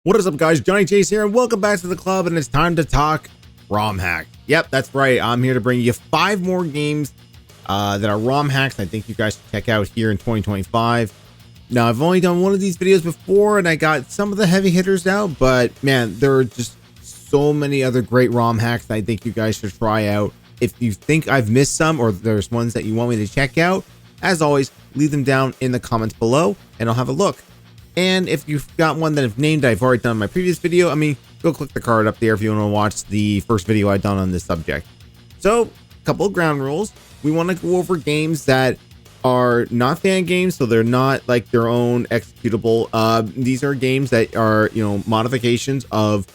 What is up, guys? Johnny Chase here, and welcome back to the club, and it's time to talk ROM hack. Yep, that's right. I'm here to bring you 5 more games that are ROM hacks I think you guys should check out here in 2025. Now, I've only done one of these videos before, and I got some of the heavy hitters out, but man, there are just so many other great ROM hacks that I think you guys should try out. If you think I've missed some, or there's ones that you want me to check out, as always, leave them down in the comments below, and I'll have a look. And if you've got one that I've named, I've already done in my previous video, go click the card up there if you want to watch the first video I've done on this subject. So, a couple of ground rules. We want to go over games that are not fan games, so they're not like their own executable. These are games that are, modifications of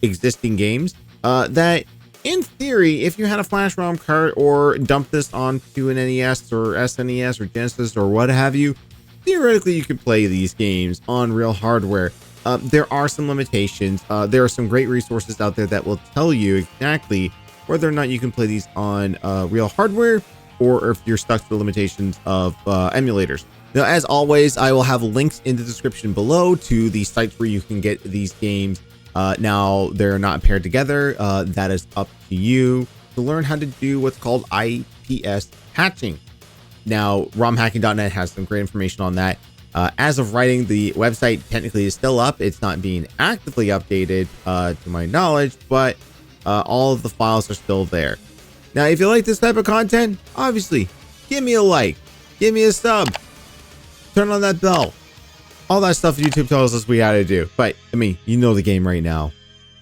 existing games that, in theory, if you had a flash ROM card or dumped this onto an NES or SNES or Genesis or what have you, theoretically you could play these games on real hardware. There are some limitations. There are some great resources out there that will tell you exactly whether or not you can play these on real hardware, or if you're stuck to the limitations of emulators. Now, as always, I will have links in the description below to the sites where you can get these games. Now, they're not paired together. That is up to you to learn how to do what's called IPS hatching. Now, romhacking.net has some great information on that. As of writing, the website technically is still up. It's not being actively updated to my knowledge, but all of the files are still there. Now, if you like this type of content, obviously, give me a like, give me a sub, turn on that bell. All that stuff YouTube tells us we gotta do. But, you know the game right now.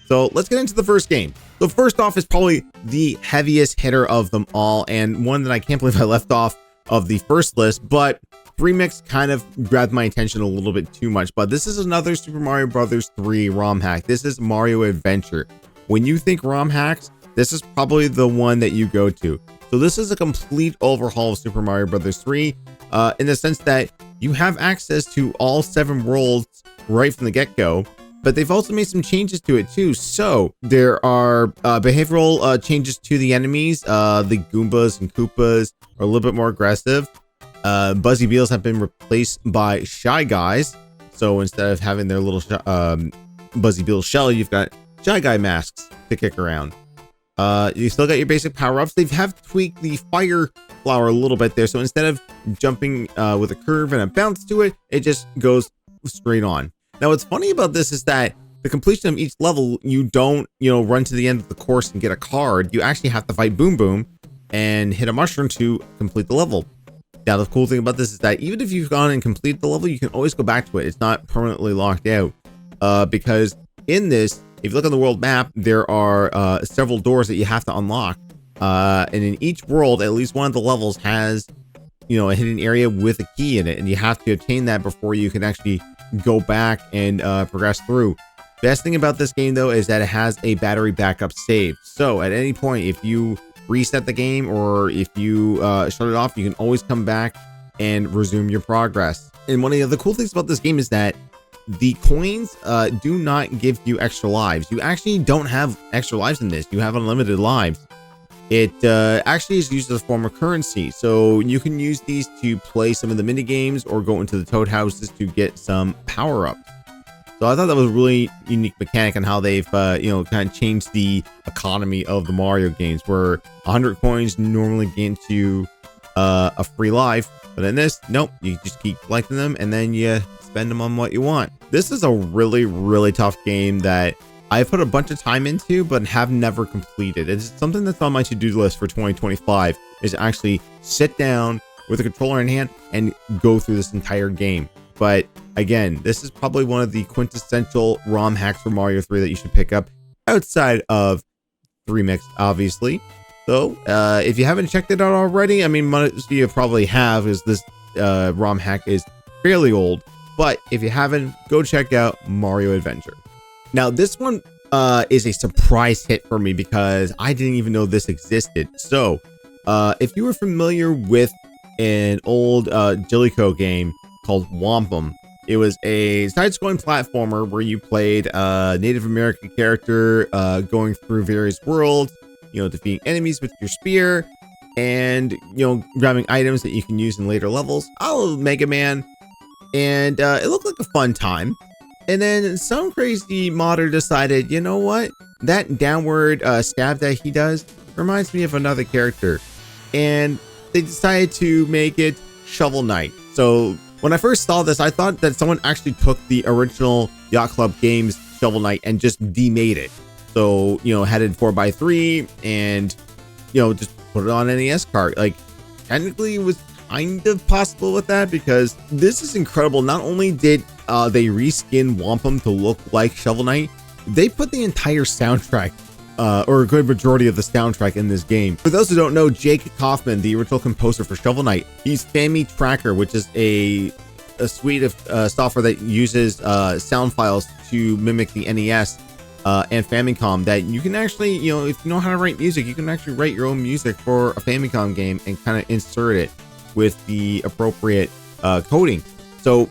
So let's get into the first game. So first off is probably the heaviest hitter of them all, and one that I can't believe I left off of the first list, but Remix kind of grabbed my attention a little bit too much. But this is another Super Mario Bros. 3 ROM hack. This is Mario Adventure. When you think ROM hacks, this is probably the one that you go to. So this is a complete overhaul of Super Mario Bros. 3 in the sense that you have access to all 7 worlds right from the get-go, but they've also made some changes to it too. So there are behavioral changes to the enemies. The Goombas and Koopas are a little bit more aggressive. Buzzy Beetles have been replaced by Shy Guys. So instead of having their little Buzzy Beetle shell, you've got Shy Guy masks to kick around. You still got your basic power-ups. They have tweaked the fire flower a little bit there. So instead of jumping with a curve and a bounce to it, it just goes straight on. Now, what's funny about this is that the completion of each level, you don't, run to the end of the course and get a card. You actually have to fight Boom Boom and hit a mushroom to complete the level. Now, the cool thing about this is that even if you've gone and completed the level, you can always go back to it. It's not permanently locked out because in this, if you look on the world map, there are several doors that you have to unlock. And in each world, at least one of the levels has, a hidden area with a key in it. And you have to obtain that before you can actually go back and progress through. Best thing about this game, though, is that it has a battery backup save. So at any point, if you reset the game or if you shut it off, you can always come back and resume your progress. And one of the other cool things about this game is that the coins do not give you extra lives. You actually don't have extra lives in this. You have unlimited lives. It actually is used as a form of currency. So you can use these to play some of the mini games or go into the Toad houses to get some power-ups. So I thought that was a really unique mechanic on how they've, kind of changed the economy of the Mario games, where 100 coins normally gain you a free life. But in this, nope, you just keep collecting them and then you spend them on what you want. This is a really, really tough game that I've put a bunch of time into, but have never completed. It's something that's on my to-do list for 2025, is to actually sit down with a controller in hand and go through this entire game. But again, this is probably one of the quintessential ROM hacks for Mario 3 that you should pick up outside of Remix, obviously. So if you haven't checked it out already, most of you probably have, because this ROM hack is fairly old. But if you haven't, go check out Mario Adventure. Now, this one is a surprise hit for me because I didn't even know this existed. So, if you were familiar with an old Jillico game called Wampum, it was a side-scrolling platformer where you played a Native American character going through various worlds, defeating enemies with your spear and, grabbing items that you can use in later levels. I love Mega Man, and it looked like a fun time. And then some crazy modder decided, you know what? That downward stab that he does reminds me of another character. And they decided to make it Shovel Knight. So when I first saw this, I thought that someone actually took the original Yacht Club Games Shovel Knight and just demade it. So, you know, had it 4x3 and, you know, just put it on NES cart. Like, technically it was kind of possible with that, because this is incredible. Not only did they reskin Wampum to look like Shovel Knight, they put the entire soundtrack, or a good majority of the soundtrack, in this game. For those who don't know, Jake Kaufman, the original composer for Shovel Knight, he's Fami Tracker, which is a suite of software that uses sound files to mimic the NES and Famicom, that you can actually, you know, if you know how to write music, you can actually write your own music for a Famicom game and kind of insert it with the appropriate coding. So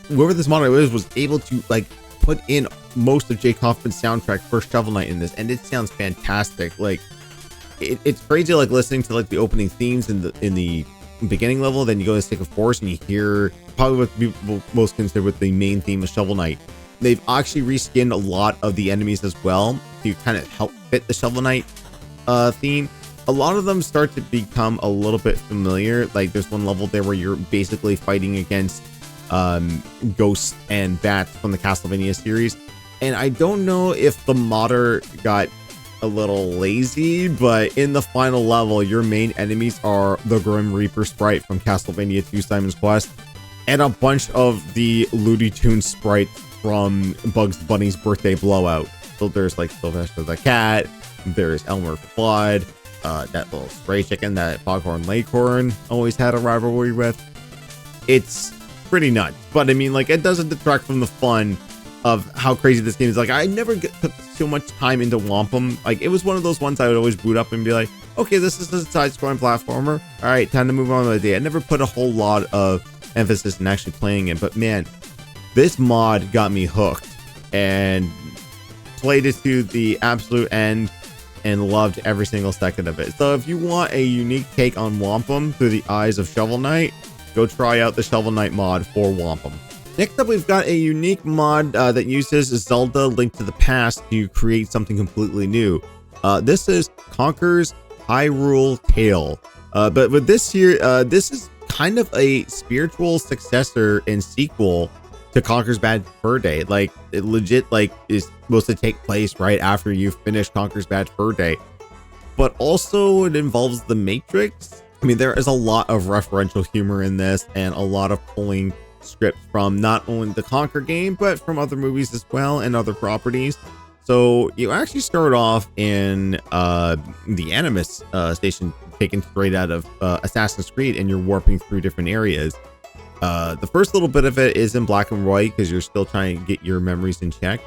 whoever this model was able to like put in most of Jake Kaufman's soundtrack for Shovel Knight in this, and it sounds fantastic. Like it's crazy, like listening to like the opening themes in the beginning level, then you go to Stick of Force and you hear probably what people most consider with the main theme of Shovel Knight. They've actually reskinned a lot of the enemies as well to kind of help fit the Shovel Knight theme. A lot of them start to become a little bit familiar. Like there's one level there where you're basically fighting against ghosts and bats from the Castlevania series, and I don't know if the modder got a little lazy, but in the final level, your main enemies are the Grim Reaper sprite from Castlevania 2 Simon's Quest and a bunch of the Looney Tunes sprites from Bugs Bunny's Birthday Blowout. So there's like Sylvester the Cat, there's Elmer Fudd, that little spray chicken that Foghorn Leghorn always had a rivalry with. It's pretty nuts, but I mean, like, it doesn't detract from the fun of how crazy this game is. Like, I never put so much time into Wampum. Like, it was one of those ones I would always boot up and be like, okay, this is a side-scrolling platformer. All right, time to move on with the day. I never put a whole lot of emphasis in actually playing it, but man, this mod got me hooked and played it to the absolute end and loved every single second of it. So if you want a unique take on Wampum through the eyes of Shovel Knight, go try out the Shovel Knight mod for Wampum. Next up, we've got a unique mod that uses Zelda Link to the Past to create something completely new. This is Conkers Hyrule Tale. But with this here, this is kind of a spiritual successor and sequel to Conker's Bad Fur Day. Like, it legit like is supposed to take place right after you finish Conker's Bad Fur Day. But also it involves the Matrix. I mean, there is a lot of referential humor in this and a lot of pulling scripts from not only the Conker game, but from other movies as well and other properties. So you actually start off in the Animus station, taken straight out of Assassin's Creed, and you're warping through different areas. The first little bit of it is in black and white because you're still trying to get your memories in check.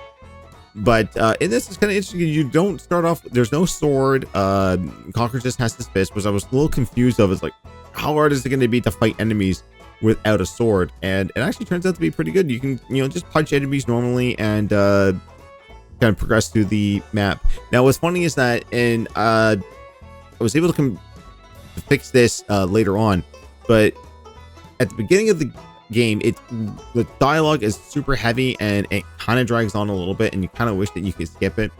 But in this, it's kind of interesting. You don't start off, there's no sword. Conker just has his fist, which I was a little confused of. It's like, how hard is it going to be to fight enemies without a sword? And it actually turns out to be pretty good. You can, you know, just punch enemies normally and kind of progress through the map. Now, what's funny is that I was able to fix this later on, but at the beginning of the game, the dialogue is super heavy and it kind of drags on a little bit, and you kind of wish that you could skip it.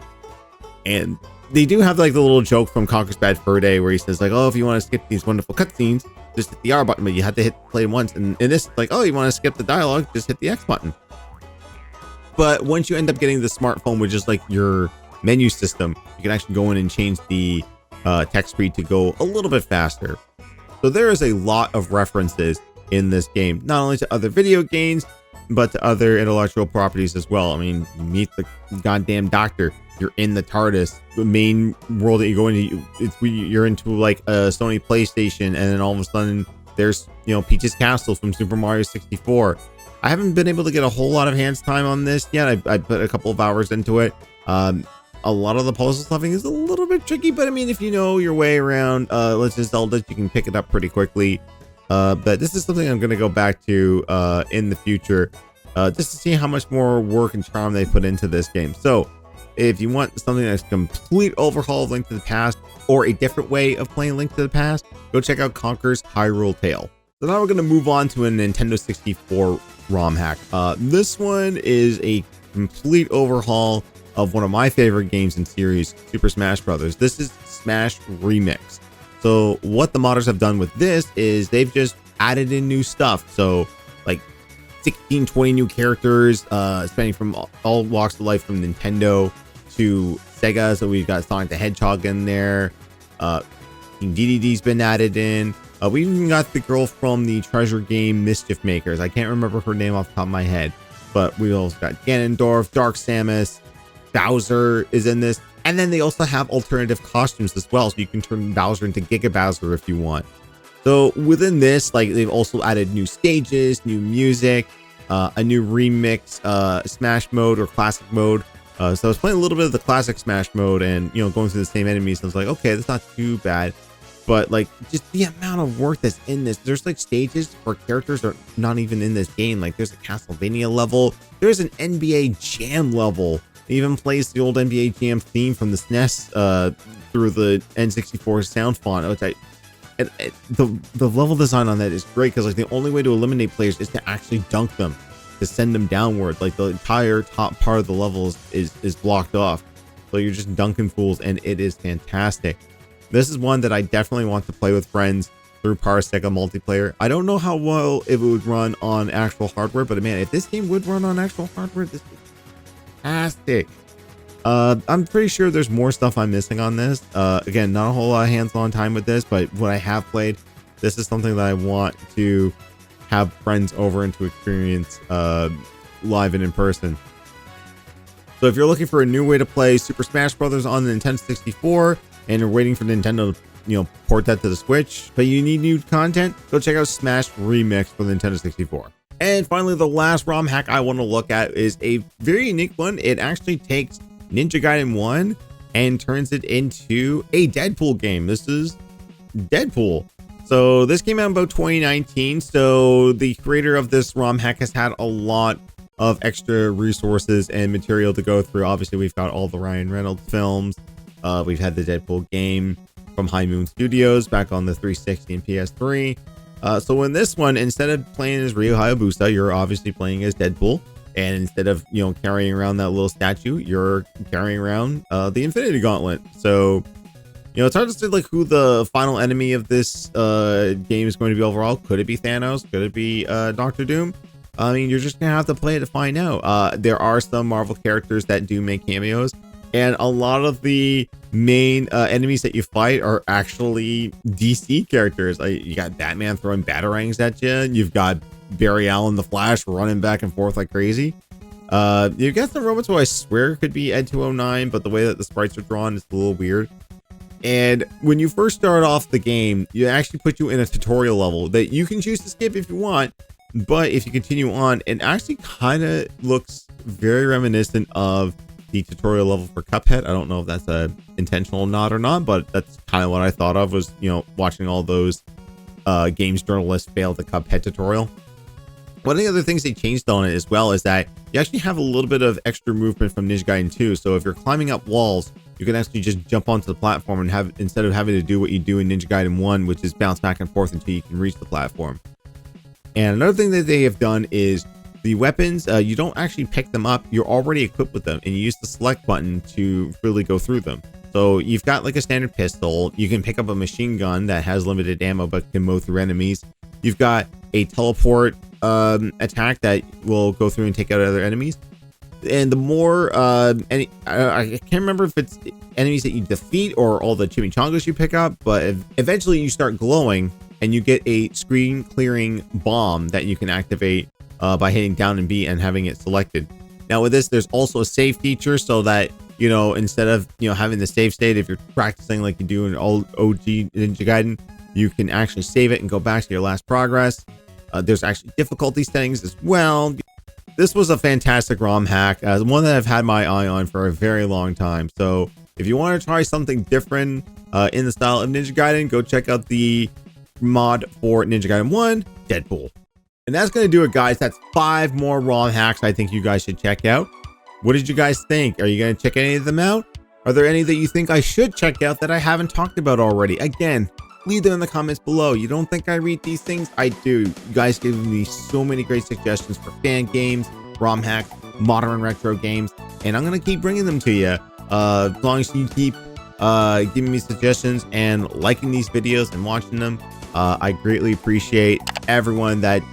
And they do have like the little joke from Conker's Bad Fur Day where he says like, oh, if you want to skip these wonderful cutscenes, just hit the R button, but you have to hit play once. And in this, like, oh, you want to skip the dialogue, just hit the X button. But once you end up getting the smartphone, which is like your menu system, you can actually go in and change the text speed to go a little bit faster. So there is a lot of references in this game, not only to other video games, but to other intellectual properties as well. I mean, you meet the goddamn doctor, you're in the TARDIS, the main world that you go into, you're into like a Sony PlayStation, and then all of a sudden there's, you know, Peach's Castle from Super Mario 64. I haven't been able to get a whole lot of hands time on this yet. I put a couple of hours into it. A lot of the puzzle stuffing is a little bit tricky, but I mean, if you know your way around Legend of Zelda, you can pick it up pretty quickly. But this is something I'm going to go back to in the future, just to see how much more work and charm they put into this game. So if you want something that's a complete overhaul of Link to the Past, or a different way of playing Link to the Past, go check out Conker's Hyrule Tale. So now we're going to move on to a Nintendo 64 ROM hack. This one is a complete overhaul of one of my favorite games in series, Super Smash Brothers. This is Smash Remix. So what the modders have done with this is they've just added in new stuff. So like 16, 20 new characters, spanning from all walks of life, from Nintendo to Sega. So we've got Sonic the Hedgehog in there. King DDD's been added in. We even got the girl from the treasure game Mischief Makers. I can't remember her name off the top of my head, but we also got Ganondorf, Dark Samus, Bowser is in this. And then they also have alternative costumes as well. So you can turn Bowser into Giga Bowser if you want. So within this, like, they've also added new stages, new music, a new remix, Smash mode or classic mode. So I was playing a little bit of the classic Smash mode and, you know, going through the same enemies. I was like, okay, that's not too bad. But like, just the amount of work that's in this, there's like stages where characters are not even in this game. Like there's a Castlevania level, there's an NBA Jam level. It even plays the old NBA Jam theme from the SNES through the N64 sound font, which the level design on that is great, because like the only way to eliminate players is to actually dunk them, to send them downward. Like the entire top part of the level is blocked off, so you're just dunking fools, and it is fantastic. This is one that I definitely want to play with friends through Parsega multiplayer. I don't know how well it would run on actual hardware, but man, if this game would run on actual hardware, this is fantastic. I'm pretty sure there's more stuff I'm missing on this. Again, not a whole lot of hands-on time with this, but what I have played, this is something that I want to have friends over and to experience live and in person. So if you're looking for a new way to play Super Smash Brothers on the Nintendo 64 and you're waiting for Nintendo to, you know, port that to the Switch, but you need new content, go check out Smash Remix for the Nintendo 64. And finally, the last ROM hack I want to look at is a very unique one. It actually takes Ninja Gaiden 1 and turns it into a Deadpool game. This is Deadpool. So this came out in about 2019. So the creator of this ROM hack has had a lot of extra resources and material to go through. Obviously, we've got all the Ryan Reynolds films. We've had the Deadpool game from High Moon Studios back on the 360 and PS3. So in this one, instead of playing as Ryu Hayabusa, you're obviously playing as Deadpool. And instead of, you know, carrying around that little statue, you're carrying around the Infinity Gauntlet. So, you know, it's hard to say like who the final enemy of this game is going to be overall. Could it be Thanos? Could it be Doctor Doom? I mean, you're just gonna have to play it to find out. There are some Marvel characters that do make cameos, and a lot of the main enemies that you fight are actually DC characters. You got Batman throwing batarangs at you. You've got Barry Allen the Flash running back and forth like crazy. You've got some robots who I swear could be Ed 209, but the way that the sprites are drawn is a little weird. And when you first start off the game, you actually put you in a tutorial level that you can choose to skip if you want. But if you continue on, it actually kind of looks very reminiscent of the tutorial level for Cuphead. I don't know if that's a intentional nod or not, but that's kind of what I thought of, was, you know, watching all those games journalists fail the Cuphead tutorial. One of the other things they changed on it as well is that you actually have a little bit of extra movement from Ninja Gaiden 2. So if you're climbing up walls, you can actually just jump onto the platform and have, instead of having to do what you do in Ninja Gaiden 1, which is bounce back and forth until you can reach the platform. And another thing that they have done is the weapons, you don't actually pick them up. You're already equipped with them, and you use the select button to really go through them. So you've got like a standard pistol. You can pick up a machine gun that has limited ammo but can mow through enemies. You've got a teleport attack that will go through and take out other enemies. And the more I can't remember if it's enemies that you defeat or all the chimichangas you pick up, but eventually you start glowing and you get a screen clearing bomb that you can activate by hitting down and B and having it selected. Now with this, there's also a save feature, so that, you know, instead of, you know, having the save state, if you're practicing like you do in old OG Ninja Gaiden, you can actually save it and go back to your last progress. There's actually difficulty settings as well. This was a fantastic ROM hack, one that I've had my eye on for a very long time. So if you want to try something different in the style of Ninja Gaiden, go check out the mod for Ninja Gaiden 1, Deadpool. And that's going to do it, guys. That's 5 more ROM hacks I think you guys should check out. What did you guys think? Are you going to check any of them out? Are there any that you think I should check out that I haven't talked about already? Again, leave them in the comments below. You don't think I read these things? I do. You guys give me so many great suggestions for fan games, ROM hacks, modern and retro games, and I'm gonna keep bringing them to you as long as you keep giving me suggestions and liking these videos and watching them. I greatly appreciate everyone that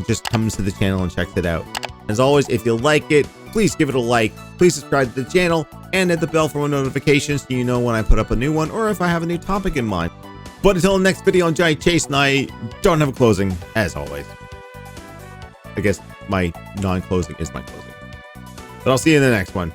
just comes to the channel and checks it out. As always, if you like it, please give it a like, please subscribe to the channel, and hit the bell for notifications so you know when I put up a new one or if I have a new topic in mind. But until the next video on Giant Chase, and I don't have a closing, as always. I guess my non-closing is my closing. But I'll see you in the next one.